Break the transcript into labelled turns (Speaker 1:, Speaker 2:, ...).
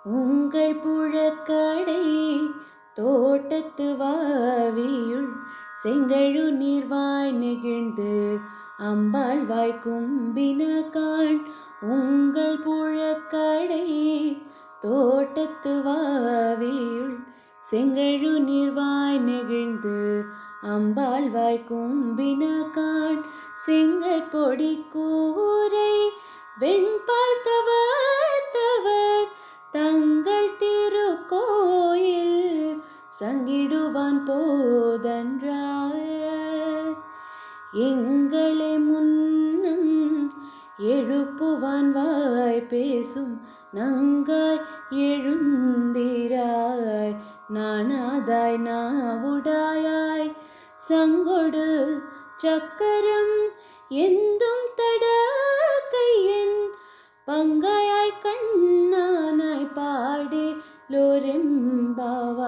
Speaker 1: உங்கள் புழக்கடை தோட்டத்து வாவியுள் செங்கழு நீர்வாய் நெகிழ்ந்து அம்பாள் வாய் கும்பினகான். உங்கள் புழக்கடை தோட்டத்து வாவியுள் செங்கழு நீர்வாய் நெகிழ்ந்து அம்பாள் வாய் கும்பினகான். செங்கற் பொடி கூரை வெண்பால் தவர் தங்கள் திருக்கோயில் சங்கிடுவான் போதன்றார். எங்களை முன்னம் எழுப்புவான் வாய் பேசும் நங்காய் எழுந்திராய். நானாதாய் நாவுடாயாய் சங்கொடு சக்கரம் எந்தும் தடக்கையன் பங்காயாய் கண்ணானாய் பாடே லோரெம்பாவாய்.